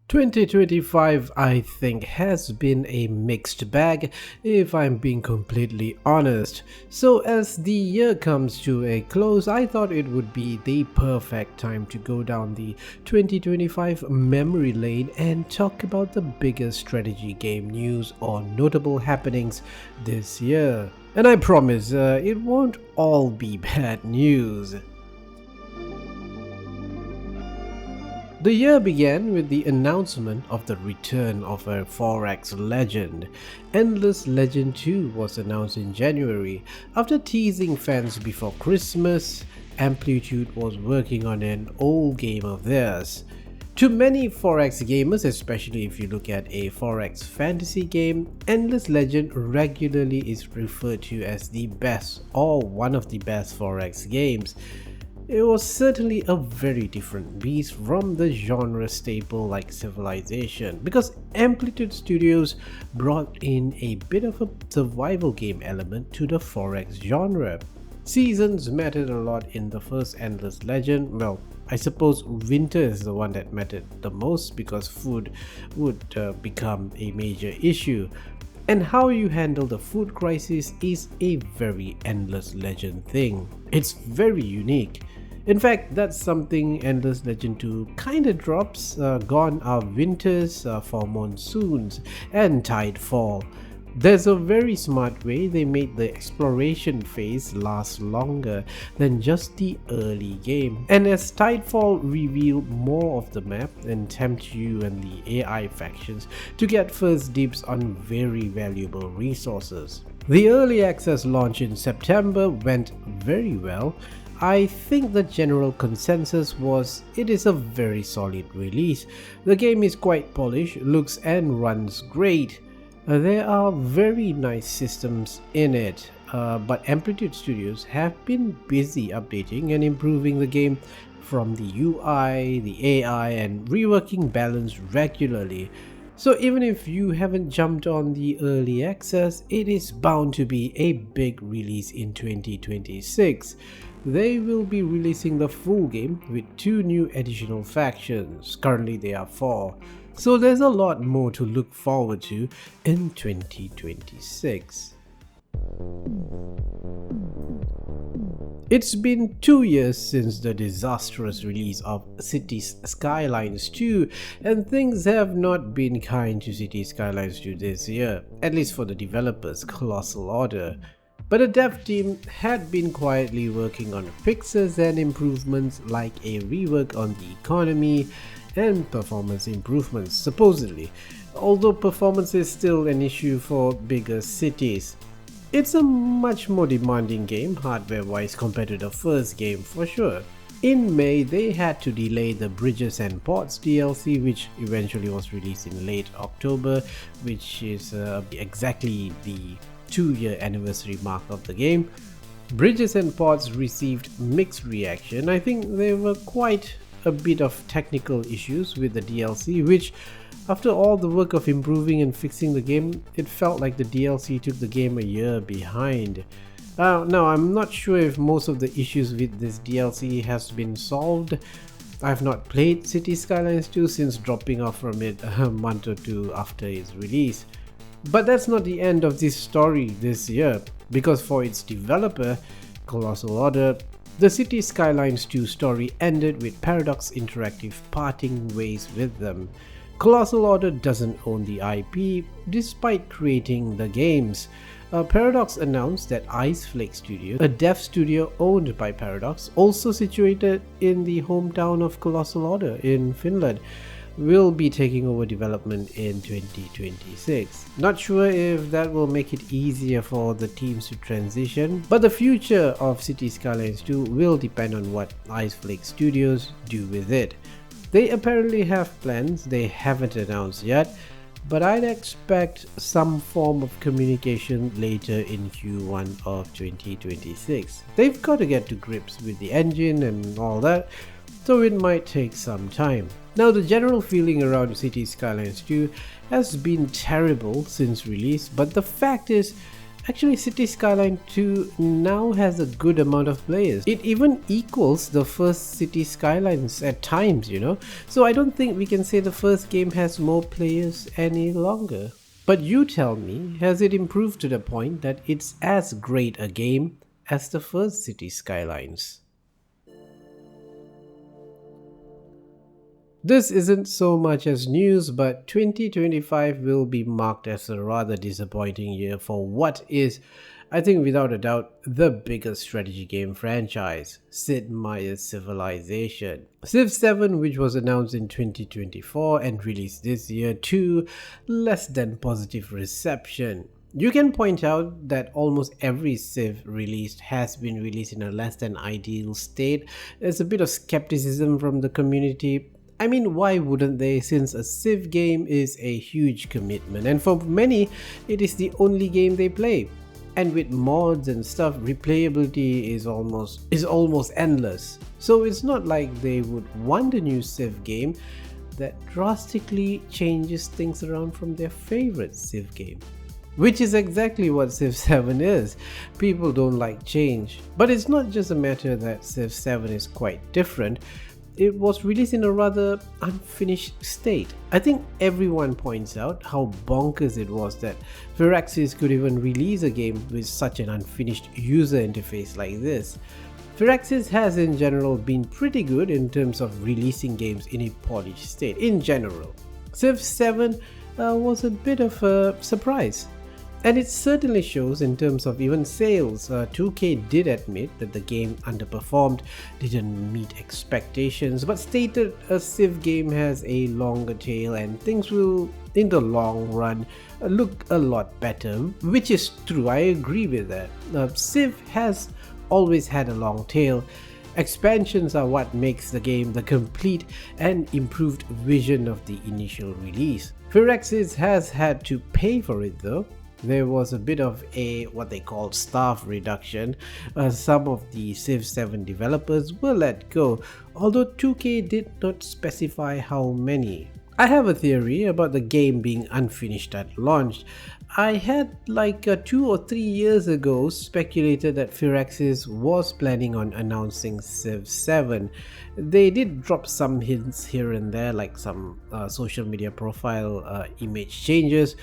2025, I think, has been a mixed bag, if I'm being completely honest. So, as the year comes to a close, I thought it would be the perfect time to go down the 2025 memory lane and talk about the biggest strategy game news or notable happenings this year. And I promise, it won't all be bad news. The year began with the announcement of the return of a 4X legend. Endless Legend 2 was announced in January. After teasing fans before Christmas, Amplitude was working on an old game of theirs. To many 4X gamers, especially if you look at a 4X fantasy game, Endless Legend regularly is referred to as the best or one of the best 4X games. It was certainly a very different beast from the genre staple like Civilization, because Amplitude Studios brought in a bit of a survival game element to the 4X genre. Seasons mattered a lot in the first Endless Legend. Well, I suppose winter is the one that mattered the most because food would become a major issue. And how you handle the food crisis is a very Endless Legend thing. It's very unique. In fact, that's something Endless Legend 2 kinda drops. Gone are winters for monsoons and tidefall. There's a very smart way they made the exploration phase last longer than just the early game. And as Tidefall revealed more of the map and tempt you and the AI factions to get first dibs on very valuable resources. The early access launch in September went very well. I think the general consensus was it is a very solid release. The game is quite polished, looks and runs great. There are very nice systems in it, but Amplitude Studios have been busy updating and improving the game from the UI, the AI and reworking balance regularly. So even if you haven't jumped on the early access, it is bound to be a big release in 2026. They will be releasing the full game with 2 new additional factions. Currently there are 4. So there's a lot more to look forward to in 2026. It's been 2 years since the disastrous release of Cities Skylines 2, and things have not been kind to Cities Skylines 2 this year, at least for the developers, Colossal Order. But the dev team had been quietly working on fixes and improvements like a rework on the economy and performance improvements, supposedly, although performance is still an issue for bigger cities. It's a much more demanding game hardware-wise compared to the first game for sure. In May, they had to delay the Bridges and Ports DLC, which eventually was released in late October, which is exactly the 2-year anniversary mark of the game. Bridges and Ports received mixed reaction. I think there were quite a bit of technical issues with the DLC, which after all the work of improving and fixing the game, it felt like the DLC took the game a year behind. Now, I'm not sure if most of the issues with this DLC has been solved. I've not played Cities Skylines 2 since dropping off from it a month or 2 after its release. But that's not the end of this story this year, because for its developer, Colossal Order, the Cities Skylines 2 story ended with Paradox Interactive parting ways with them. Colossal Order doesn't own the IP, despite creating the games. Paradox announced that Iceflake Studios, a dev studio owned by Paradox, also situated in the hometown of Colossal Order in Finland, will be taking over development in 2026. Not sure if that will make it easier for the teams to transition, but the future of Cities Skylines 2 will depend on what Iceflake Studios do with it. They apparently have plans they haven't announced yet, but I'd expect some form of communication later in Q1 of 2026. They've got to get to grips with the engine and all that, so it might take some time. Now, the general feeling around Cities Skylines 2 has been terrible since release, but the fact is, Actually, City Skyline 2 now has a good amount of players. It even equals the first City Skylines at times, So I don't think we can say the first game has more players any longer. But you tell me, has it improved to the point that it's as great a game as the first City Skylines? This isn't so much as news, but 2025 will be marked as a rather disappointing year for what is, I think without a doubt, the biggest strategy game franchise, Sid Meier's Civilization. Civ 7, which was announced in 2024 and released this year, to less than positive reception. You can point out that almost every Civ released has been released in a less than ideal state. There's a bit of skepticism from the community. I mean, why wouldn't they, since a Civ game is a huge commitment, and for many, it is the only game they play. And with mods and stuff, replayability is almost endless. So it's not like they would want a new Civ game that drastically changes things around from their favorite Civ game. Which is exactly what Civ 7 is. People don't like change. But it's not just a matter that Civ 7 is quite different. It was released in a rather unfinished state. I think everyone points out how bonkers it was that Firaxis could even release a game with such an unfinished user interface like this. Firaxis has in general been pretty good in terms of releasing games in a polished state in general. Civ 7 was a bit of a surprise. And it certainly shows in terms of even sales. 2K did admit that the game underperformed, didn't meet expectations, but stated a Civ game has a longer tail and things will, in the long run, look a lot better, which is true. I agree with that. Civ has always had a long tail. Expansions are what makes the game the complete and improved vision of the initial release. Firaxis has had to pay for it though. There was a bit of a what they call staff reduction. Some of the Civ 7 developers were let go, although 2K did not specify how many. I have a theory about the game being unfinished at launch. I had 2 or 3 years ago speculated that Firaxis was planning on announcing Civ 7. They did drop some hints here and there, like some social media profile image changes,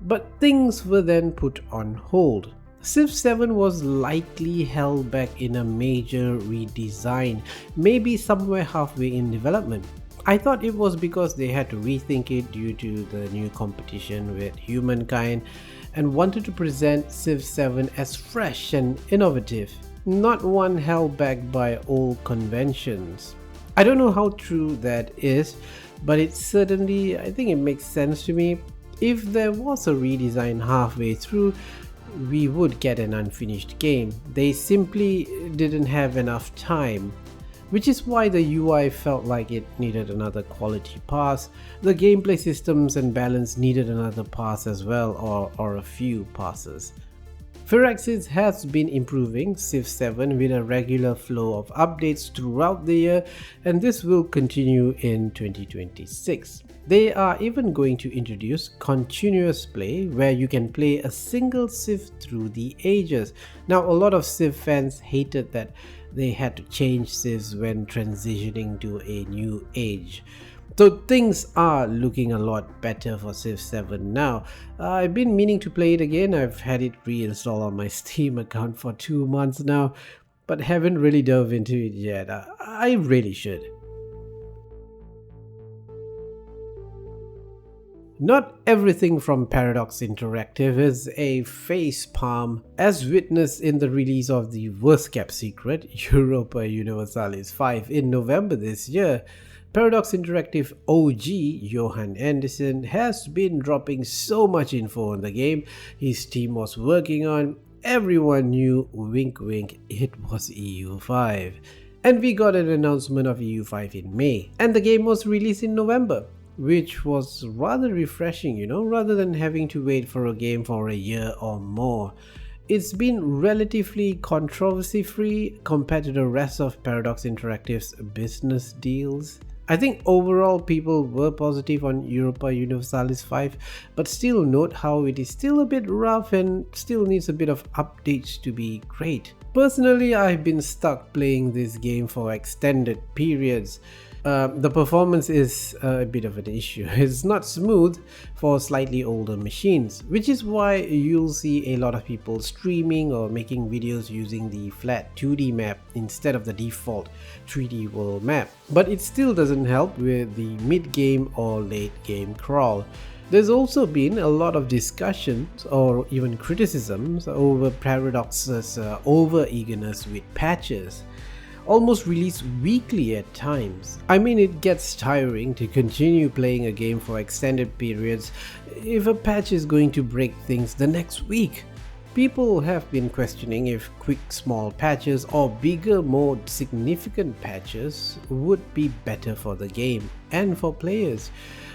but things were then put on hold. Civ 7 was likely held back in a major redesign, maybe somewhere halfway in development. I thought it was because they had to rethink it due to the new competition with humankind and wanted to present Civ 7 as fresh and innovative, not one held back by old conventions. I don't know how true that is, but I think it makes sense to me. If there was a redesign halfway through, we would get an unfinished game. They simply didn't have enough time, which is why the UI felt like it needed another quality pass. The gameplay systems and balance needed another pass as well, or a few passes. Firaxis has been improving Civ 7 with a regular flow of updates throughout the year, and this will continue in 2026. They are even going to introduce continuous play, where you can play a single Civ through the ages. Now, a lot of Civ fans hated that they had to change Civs when transitioning to a new age. So things are looking a lot better for Civ 7 now. I've been meaning to play it again. I've had it reinstalled on my Steam account for 2 months now, but haven't really dove into it yet. I really should. Not everything from Paradox Interactive is a facepalm, as witnessed in the release of the worst kept secret, Europa Universalis 5 in November this year. Paradox Interactive OG Johan Anderson has been dropping so much info on the game his team was working on. Everyone knew, wink wink, it was EU5. And we got an announcement of EU5 in May, and the game was released in November, which was rather refreshing, rather than having to wait for a game for a year or more. It's been relatively controversy free compared to the rest of Paradox Interactive's business deals. I think overall people were positive on Europa Universalis 5, but still note how it is still a bit rough and still needs a bit of updates to be great. Personally, I've been stuck playing this game for extended periods. The performance is a bit of an issue. It's not smooth for slightly older machines, which is why you'll see a lot of people streaming or making videos using the flat 2D map instead of the default 3D world map. But it still doesn't help with the mid-game or late-game crawl. There's also been a lot of discussions or even criticisms over Paradox's over-eagerness with patches, almost released weekly at times. I mean, it gets tiring to continue playing a game for extended periods if a patch is going to break things the next week. People have been questioning if quick small patches or bigger more significant patches would be better for the game and for players.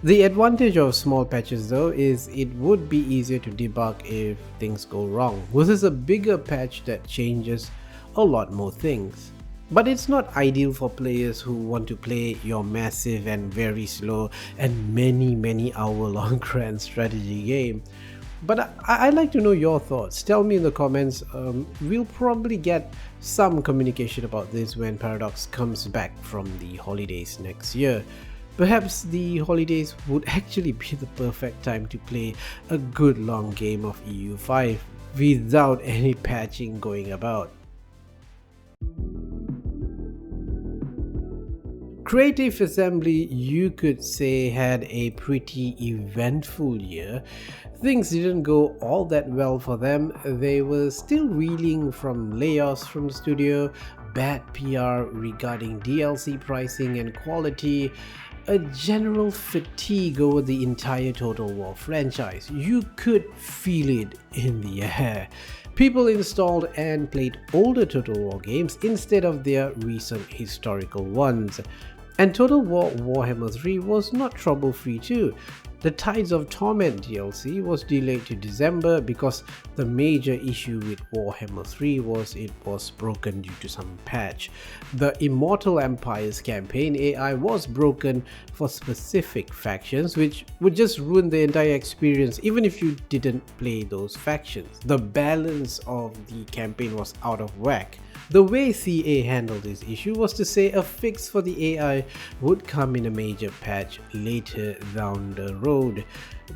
The advantage of small patches though is it would be easier to debug if things go wrong versus a bigger patch that changes a lot more things. But it's not ideal for players who want to play your massive and very slow and many hour long grand strategy game. But I'd like to know your thoughts. Tell me in the comments. We'll probably get some communication about this when Paradox comes back from the holidays next year. Perhaps the holidays would actually be the perfect time to play a good long game of EU5 without any patching going about. Creative Assembly, you could say, had a pretty eventful year. Things didn't go all that well for them. They were still reeling from layoffs from the studio, bad PR regarding DLC pricing and quality, a general fatigue over the entire Total War franchise. You could feel it in the air. People installed and played older Total War games instead of their recent historical ones. And Total War Warhammer 3 was not trouble-free too. The Tides of Torment DLC was delayed to December because the major issue with Warhammer 3 was it was broken due to some patch. The Immortal Empires campaign AI was broken for specific factions, which would just ruin the entire experience even if you didn't play those factions. The balance of the campaign was out of whack. The way CA handled this issue was to say a fix for the AI would come in a major patch later down the road.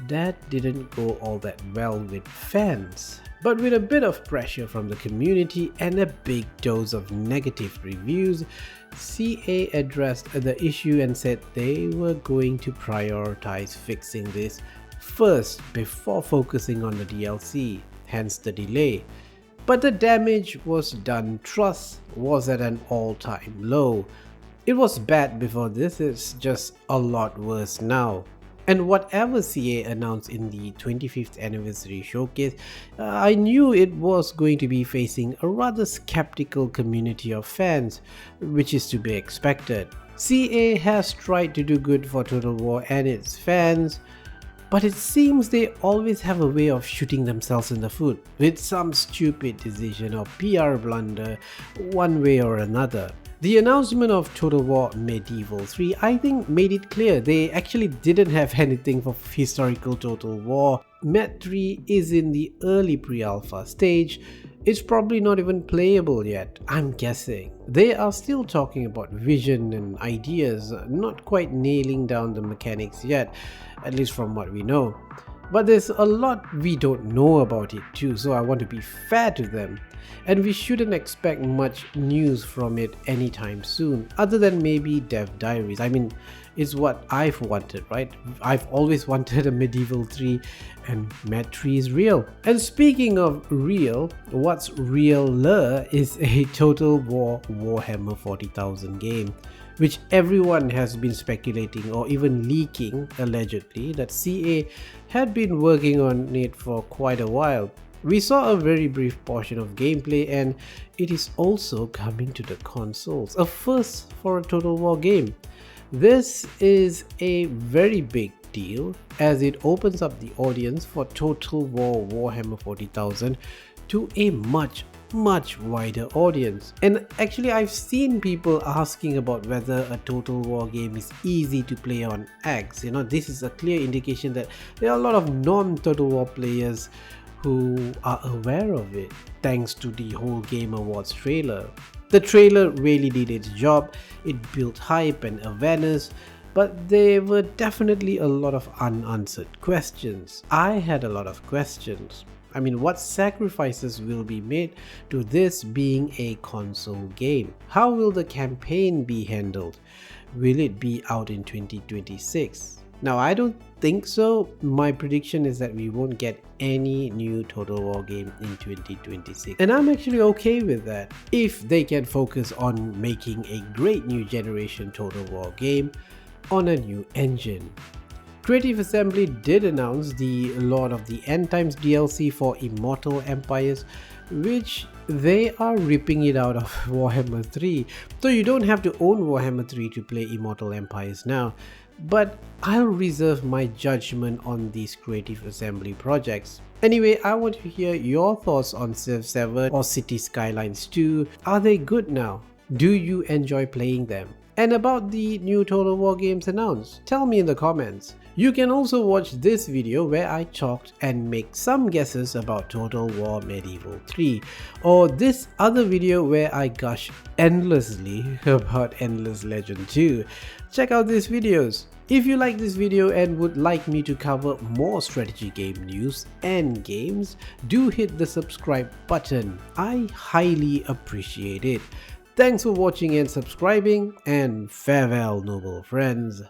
That didn't go all that well with fans. But with a bit of pressure from the community and a big dose of negative reviews, CA addressed the issue and said they were going to prioritize fixing this first before focusing on the DLC, hence the delay. But the damage was done. Trust was at an all-time low. It was bad before this, it's just a lot worse now. And whatever CA announced in the 25th anniversary showcase, I knew it was going to be facing a rather skeptical community of fans, which is to be expected. CA has tried to do good for Total War and its fans, but it seems they always have a way of shooting themselves in the foot with some stupid decision or PR blunder one way or another. The announcement of Total War Medieval 3 I think made it clear they actually didn't have anything for historical Total War. Med 3 is in the early pre-alpha stage. It's probably not even playable yet, I'm guessing. They are still talking about vision and ideas, not quite nailing down the mechanics yet, at least from what we know. But there's a lot we don't know about it too, so I want to be fair to them. And we shouldn't expect much news from it anytime soon, other than maybe Dev Diaries. I mean, it's what I've wanted, right? I've always wanted a Medieval 3, and Med 3 is real. And speaking of real, what's realer is a Total War Warhammer 40,000 game, which everyone has been speculating or even leaking, allegedly, that CA had been working on it for quite a while. We saw a very brief portion of gameplay and it is also coming to the consoles, a first for a Total War game. This is a very big deal as it opens up the audience for Total War Warhammer 40,000 to a much much wider audience. And actually, I've seen people asking about whether a Total War game is easy to play on X. This is a clear indication that there are a lot of non-Total War players who are aware of it thanks to the whole Game Awards trailer. The trailer really did its job. It built hype and awareness, but there were definitely a lot of unanswered questions. I had a lot of questions. What sacrifices will be made to this being a console game? How will the campaign be handled? Will it be out in 2026? Now, I don't think so. My prediction is that we won't get any new Total War game in 2026. And I'm actually okay with that. If they can focus on making a great new generation Total War game on a new engine. Creative Assembly did announce the Lord of the End Times DLC for Immortal Empires, which they are ripping it out of Warhammer 3. So you don't have to own Warhammer 3 to play Immortal Empires now. But I'll reserve my judgment on these Creative Assembly projects. Anyway, I want to hear your thoughts on Civ 7 or City Skylines 2. Are they good now? Do you enjoy playing them? And about the new Total War games announced, tell me in the comments. You can also watch this video where I talked and make some guesses about Total War Medieval 3, or this other video where I gush endlessly about Endless Legend 2. Check out these videos. If you like this video and would like me to cover more strategy game news and games, do hit the subscribe button. I highly appreciate it. Thanks for watching and subscribing, and farewell, noble friends.